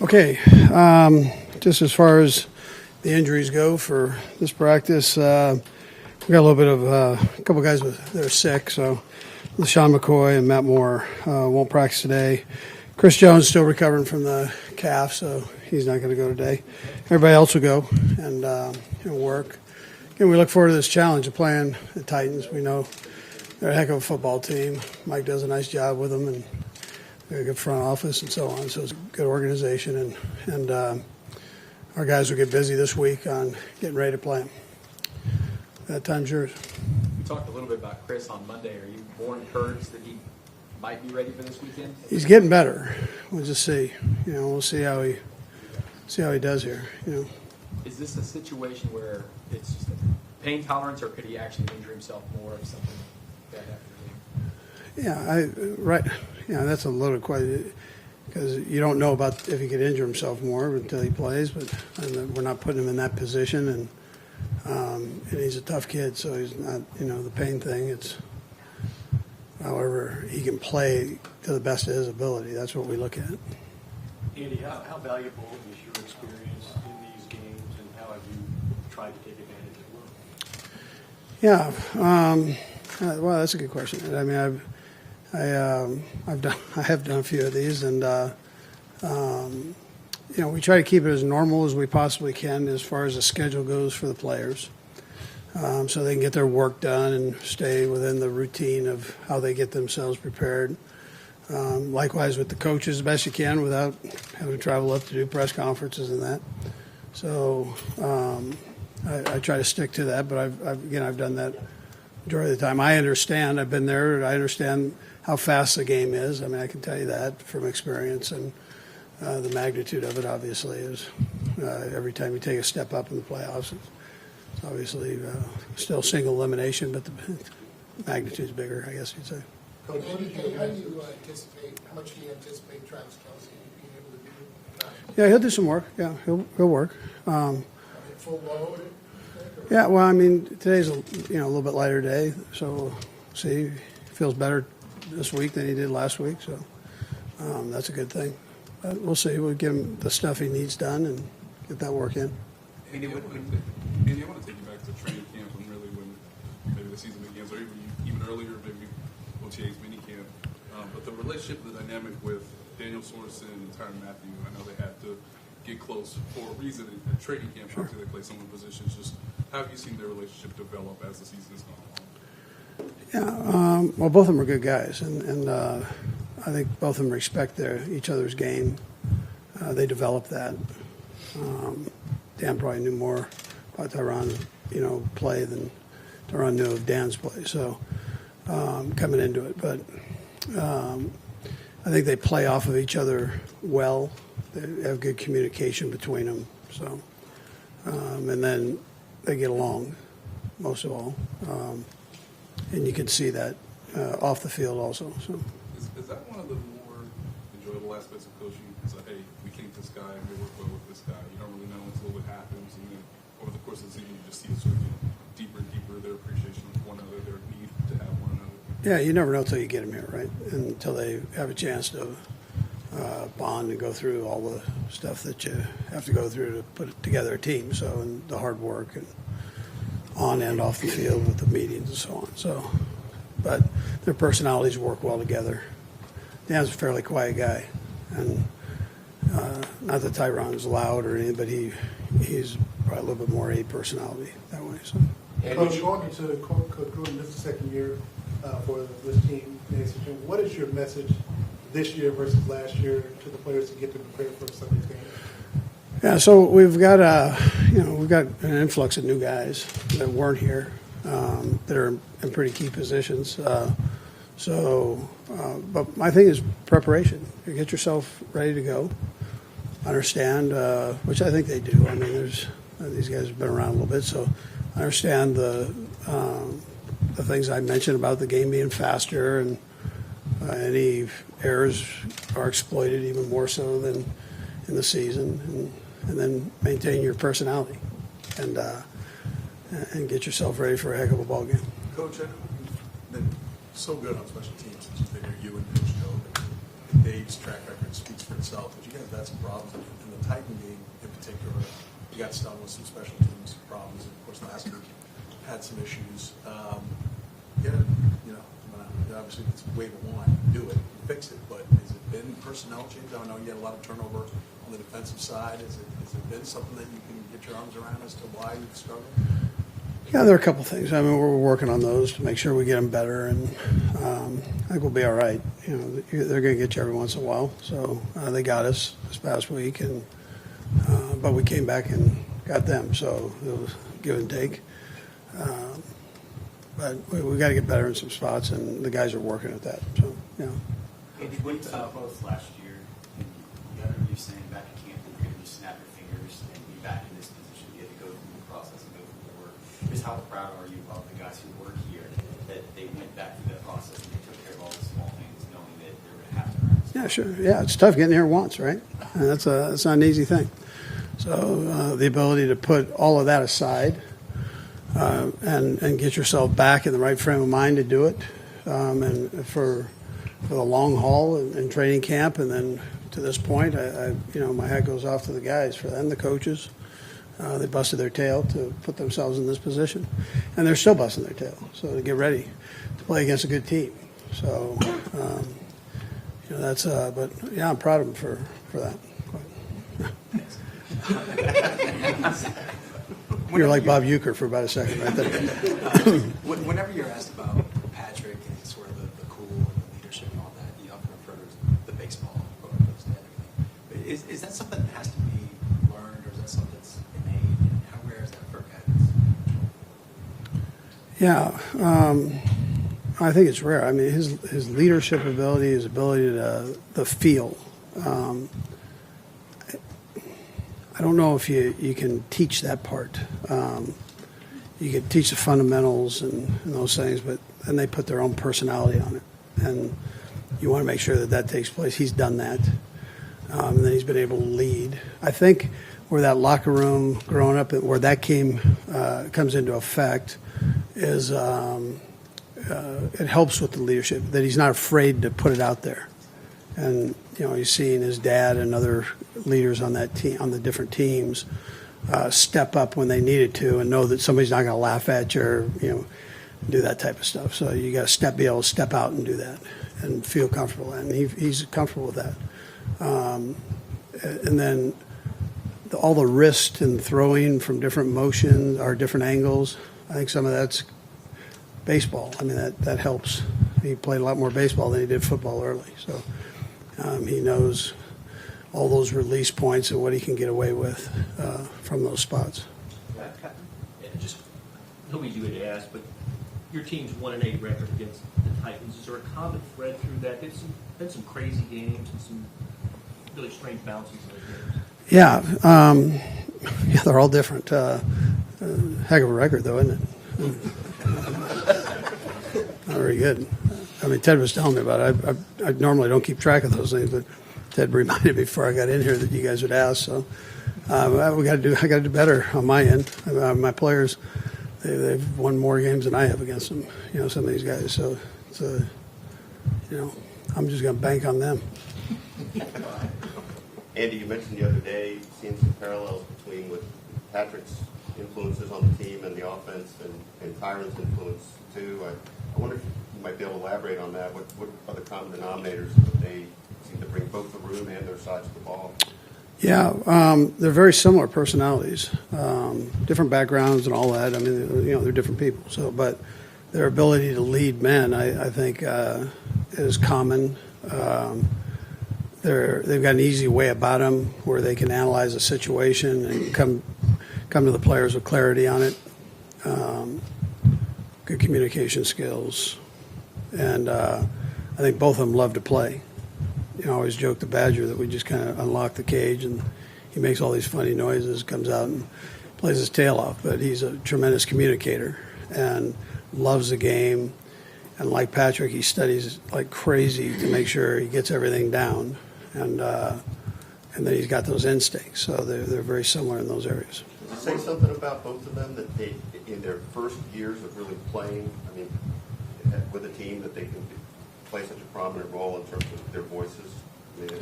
Okay, just as far as the injuries go for this practice, we got a little bit of a couple guys that are sick, so LaShawn McCoy and Matt Moore won't practice today. Chris Jones still recovering from the calf, so he's not going to go today. Everybody else will go and work. Again, we look forward to this challenge of playing the Titans. We know they're a heck of a football team. Mike does a nice job with them, and they're a good front office and so on. So it's a good organization, and our guys will get busy this week on getting ready to play them. That time's yours. We talked a little bit about Chris on Monday. Are you more encouraged that he might be ready for this weekend? He's getting better. We'll just see. We'll see how he does here. Is this a situation where it's just a pain tolerance, or could he actually injure himself more if something bad happens? Right. That's a loaded question because you don't know about if he could injure himself more until he plays. But we're not putting him in that position, and he's a tough kid, so he's not. The pain thing. It's however he can play to the best of his ability. That's what we look at. Andy, how valuable is your experience in these games, and how have you tried to take advantage of it? Well, that's a good question. I mean, I have done a few of these, and we try to keep it as normal as we possibly can as far as the schedule goes for the players, so they can get their work done and stay within the routine of how they get themselves prepared. Likewise with the coaches, as best you can without having to travel up to do press conferences and that. So I try to stick to that, but I've done that majority of the time. I understand. I've been there. I understand how fast the game is. I mean, I can tell you that from experience, and the magnitude of it obviously is every time you take a step up in the playoffs, it's obviously still single elimination, but the magnitude's bigger, I guess you'd say. Coach, how do you anticipate? How much do you anticipate Travis Kelce being able to do? Yeah, he'll do some work. Yeah, he'll work. Full load? Yeah, well, I mean, today's a little bit lighter day, so we'll see. He feels better this week than he did last week, so that's a good thing. But we'll see. We'll give him the stuff he needs done and get that work in. Andy, I want to take you back to training camp and really when maybe the season begins, or even earlier, maybe OTA's mini camp. But the relationship, the dynamic with Daniel Sorensen and Tyrann Mathieu, I know they had to get close for a reason at training camp. Sure. Obviously, they play some of the positions. Just how have you seen their relationship develop as the season has gone along? Yeah, well, both of them are good guys, and I think both of them respect each other's game. They developed that. Dan probably knew more about Tyrann, play than Tyrann knew of Dan's play. So coming into it, but I think they play off of each other well. They have good communication between them. So and then they get along, most of all, and you can see that off the field also. So is that one of the more enjoyable aspects of coaching? It's like, hey, we came to this guy and we work well with this guy. You don't really know until it happens, and then over the course of the season, you just see it sort of deeper and deeper their appreciation of one another, their need to have one another. Yeah, you never know until you get them here, right? Until they have a chance to bond and go through all the stuff that you have to go through to put together a team. So, and the hard work and on and off the field with the meetings and so on. So, but their personalities work well together. Dan's a fairly quiet guy, and not that Tyrann's loud or anything, but he's probably a little bit more a personality that way. So, Coach, going into Coach Gruden, this is the second year for this team. What is your message this year versus last year to the players to get them prepared for Sunday's game? Yeah, so we've got an influx of new guys that weren't here that are in pretty key positions. But my thing is preparation. You get yourself ready to go. Understand, which I think they do. I mean, these guys have been around a little bit, so I understand the things I mentioned about the game being faster, and any errors are exploited even more so than in the season, and then maintain your personality and get yourself ready for a heck of a ball game. Coach, you've been so good on special teams since you've been here, you and Coach Joe. Dave's track record speaks for itself, but you guys have had some problems particular. You got stung with some special teams problems. Of course, last week had some issues. Obviously it's a wave of wine, do it, fix it. But has it been personnel change? I know you had a lot of turnover on the defensive side. Has it been something that you can get your arms around as to why you've struggled? Yeah, there are a couple things. I mean, we're working on those to make sure we get them better, and I think we'll be all right. You know, they're going to get you every once in a while. So they got us this past week, and but we came back and got them. So it was give and take. But we got to get better in some spots, and the guys are working at that. So, yeah. Andy, when you saw both last year, and you got you saying back at camp that you're going to snap your fingers and be back in this position, you had to go through the process and go through the work. Just how proud are you of the guys who work here that they went back through that process and they took care of all the small things, knowing that they were going to have to earn it? Yeah, sure. Yeah, it's tough getting here once, right? And that's not an easy thing. So the ability to put all of that aside and get yourself back in the right frame of mind to do it, and for the long haul and training camp, and then to this point, my hat goes off to the guys, for them, the coaches. They busted their tail to put themselves in this position, and they're still busting their tail. So to get ready to play against a good team. So that's. But yeah, I'm proud of them for that. You're like Bob Euchre for about a second right there. Whenever you're asked about Patrick and sort of the cool and the leadership and all that, you often refer to the baseball approach to everything. Is that something that has to be learned, or is that something that's innate? And how rare is that for guys? Yeah, I think it's rare. I mean, his leadership ability, his ability to the feel. I don't know if you can teach that part. You can teach the fundamentals and those things, but then they put their own personality on it. And you want to make sure that takes place. He's done that. And then he's been able to lead. I think where that locker room growing up, where that comes into effect is it helps with the leadership, that he's not afraid to put it out there. And, he's seeing his dad and other leaders on that team, on the different teams, step up when they needed to, and know that somebody's not going to laugh at you or, do that type of stuff. So you got to be able to step out and do that and feel comfortable. And he's comfortable with that. And then all the wrist and throwing from different motions or different angles, I think some of that's baseball. I mean, that helps. He played a lot more baseball than he did football early. So he knows all those release points and what he can get away with from those spots. Just nobody you would ask, but your team's 1-8 record against the Titans. Is there a common thread through that? There's been some crazy games and some really strange bounces in those games. Yeah, they're all different. Heck of a record, though, isn't it? Not very good. I mean, Ted was telling me about it. I normally don't keep track of those things, but Ted reminded me before I got in here that you guys would ask. So I got to do better on my end. My players, they've won more games than I have against them. Some of these guys. So it's I'm just going to bank on them. Andy, you mentioned the other day seeing some parallels between with Patrick's influences on the team and the offense, and Tyron's influence too. I wonder if you might be able to elaborate on that. What are the common denominators that they seem to bring both the room and their sides of the ball? Yeah, they're very similar personalities, different backgrounds and all that. I mean, they're different people. So, but their ability to lead men, I think, is common. They've got an easy way about them where they can analyze a situation and come to the players with clarity on it. Good communication skills, and I think both of them love to play. I always joke the Badger that we just kind of unlock the cage and he makes all these funny noises, comes out and plays his tail off. But he's a tremendous communicator and loves the game. And like Patrick, he studies like crazy to make sure he gets everything down. And then he's got those instincts. So they're very similar in those areas. Does it say something about both of them that they, in their first years of really playing, with a team, that they can play such a prominent role in terms of their voices,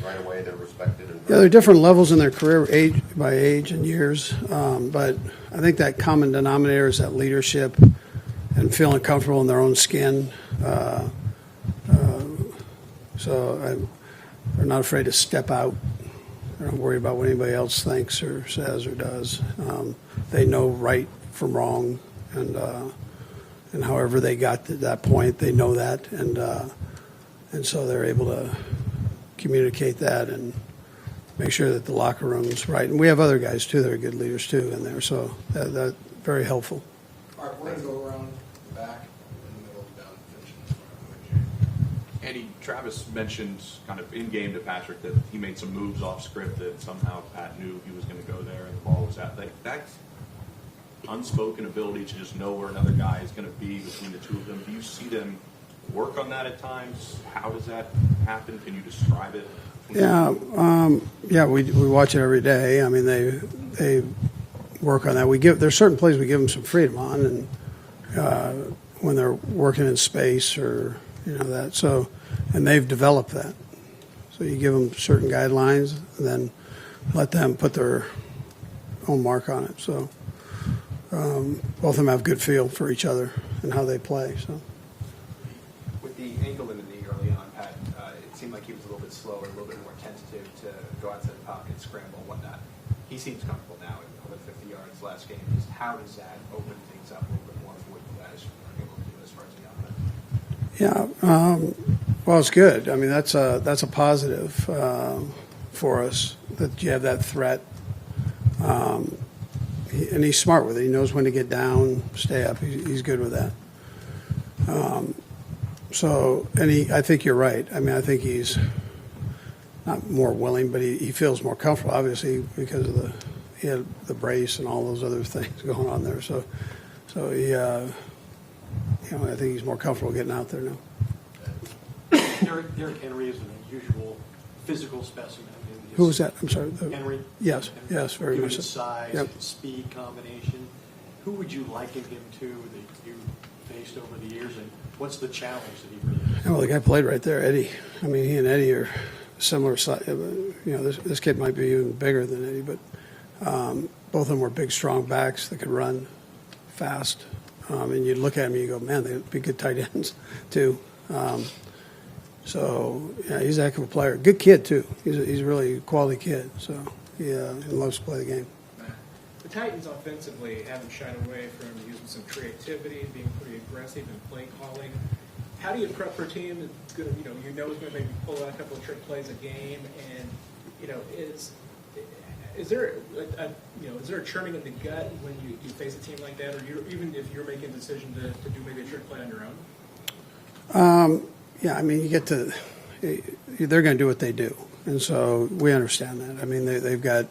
Right away, they're respected. And Yeah, there are different levels in their career, age by age and years. But I think that common denominator is that leadership and feeling comfortable in their own skin. So they're not afraid to step out. They're not worried about what anybody else thinks or says or does. They know right from wrong, and however they got to that point, they know that, and so they're able to communicate that and make sure that the locker room's right. And we have other guys too that are good leaders too in there, so that's very helpful. All right, we're going to go around the back in the middle down finishing this one. Andy, Travis mentioned kind of in-game to Patrick that he made some moves off script that somehow Pat knew he was going to go there and the ball was at. That's unspoken ability to just know where another guy is going to be between the two of them. Do you see them work on that at times? How does that happen? Can you describe it? Yeah, we watch it every day. I mean, they work on that. There's certain plays we give them some freedom on, and when they're working in space or that. So, and they've developed that. So you give them certain guidelines, and then let them put their own mark on it. So both of them have good feel for each other and how they play. So. With the ankle in the knee early on, Pat, it seemed like he was a little bit slower, a little bit more tentative to go outside the pocket, scramble, and whatnot. He seems comfortable now at over 50 yards last game. Just how does that open things up a little bit more for what you guys are able to do as far as the offense? Yeah, well, it's good. I mean, that's a positive for us that you have that threat. And he's smart with it. He knows when to get down, stay up. He's good with that. I think you're right. I mean, I think he's not more willing, but he feels more comfortable, obviously, because of he had the brace and all those other things going on there. So he, I think he's more comfortable getting out there now. Derrick Henry is an unusual physical specimen. Who was that? I'm sorry. Henry? Yes, very Given much his so. size, Yep. speed combination, who would you liken him to that you faced over the years, and what's the challenge that he brings? Well, the guy played right there, Eddie. I mean, he and Eddie are similar size. This kid might be even bigger than Eddie, but both of them were big, strong backs that could run fast. And you look at them and you go, man, they'd be good tight ends too. So yeah, he's a heck of a player. Good kid too. He's a really quality kid. So he loves to play the game. The Titans offensively haven't shied away from using some creativity, being pretty aggressive in play calling. How do you prep for a team that's going to, is going to maybe pull out a couple of trick plays a game, and is there a churning in the gut when you face a team like that, or even if you're making a decision to do maybe a trick play on your own? Yeah, I mean, they're going to do what they do, and so we understand that. I mean, they've got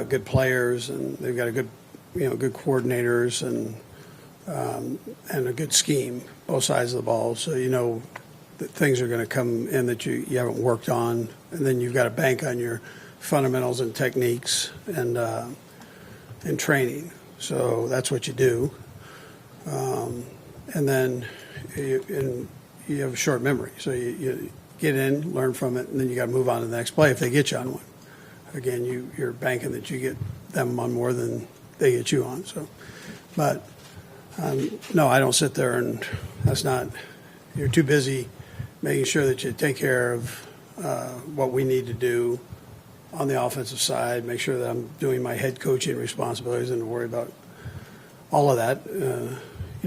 good players, and they've got good coordinators, and a good scheme, both sides of the ball. So that things are going to come in that you haven't worked on, and then you've got to bank on your fundamentals and techniques and training. So that's what you do, and then you have a short memory, so you get in, learn from it, and then you got to move on to the next play if they get you on one. Again, you're banking that you get them on more than they get you on. So, but no, I don't sit there and that's not. You're too busy making sure that you take care of what we need to do on the offensive side. Make sure that I'm doing my head coaching responsibilities and worry about all of that.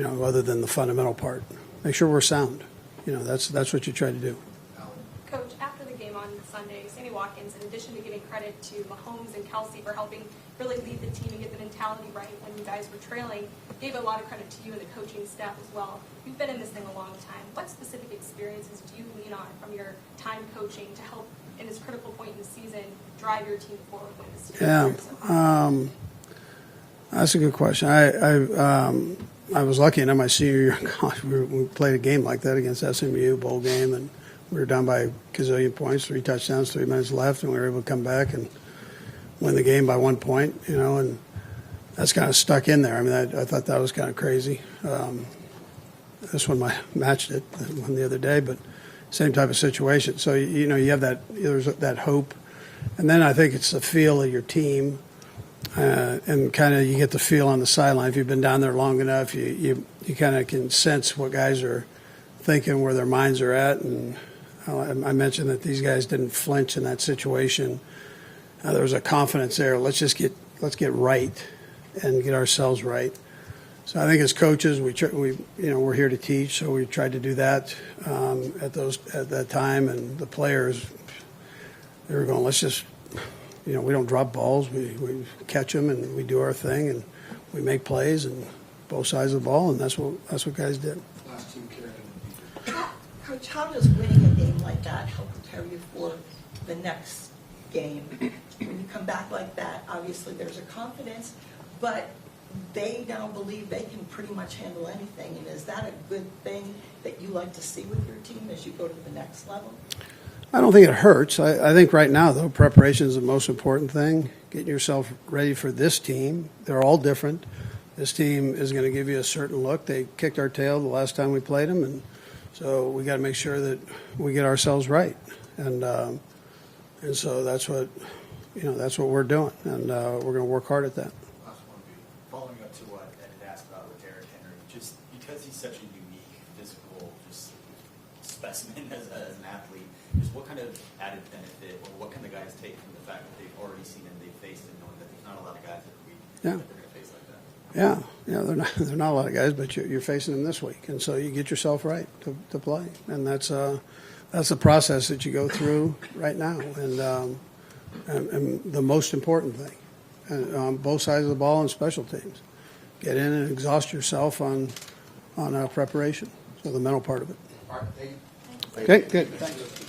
Other than the fundamental part, make sure we're sound. That's what you try to do. Coach, after the game on Sunday, Sammy Watkins, in addition to giving credit to Mahomes and Kelce for helping really lead the team and get the mentality right when you guys were trailing, gave a lot of credit to you and the coaching staff as well. You've been in this thing a long time. What specific experiences do you lean on from your time coaching to help, in this critical point in the season, drive your team forward when this team that's a good question. I was lucky enough my senior year in college. We played a game like that against SMU, bowl game, and we were down by a gazillion points, 3 touchdowns, 3 minutes left, and we were able to come back and win the game by 1 point, and that's kind of stuck in there. I mean, I thought that was kind of crazy. This one matched it, won the other day, but same type of situation. So, you have there's that hope. And then I think it's the feel of your team, and kind of you get the feel on the sideline. If you've been down there long enough, you kind of can sense what guys are thinking, where their minds are at. And I mentioned that these guys didn't flinch in that situation. There was a confidence there. Let's get right and get ourselves right. So I think as coaches, we're here to teach, so we tried to do that at that time. And the players, they were going, let's just, we don't drop balls. We catch them and we do our thing and we make plays and both sides of the ball, and that's what guys did. Last team carrying. Coach, how does winning a game like that help prepare you for the next game? When you come back like that, obviously there's a confidence, but they now believe they can pretty much handle anything. And is that a good thing that you like to see with your team as you go to the next level? I don't think it hurts. I think right now, though, preparation is the most important thing. Getting yourself ready for this team. They're all different. This team is going to give you a certain look. They kicked our tail the last time we played them, and so we got to make sure that we get ourselves right. And so that's what we're doing, and we're going to work hard at that. Last one would be following up to what Ed had asked about with Derrick Henry. Just because he's such a unique physical specimen as an athlete, just what kind of added benefit, or what can the guys take from the fact that they've already seen him, they've faced him, knowing that there's not a lot of guys that they're going to face like that? Yeah, they're not a lot of guys, but you're facing them this week, and so you get yourself right to play, and that's the process that you go through right now, and the most important thing on both sides of the ball and special teams, get in and exhaust yourself on preparation, so the mental part of it. All right, thank you. Okay, good. Thank you.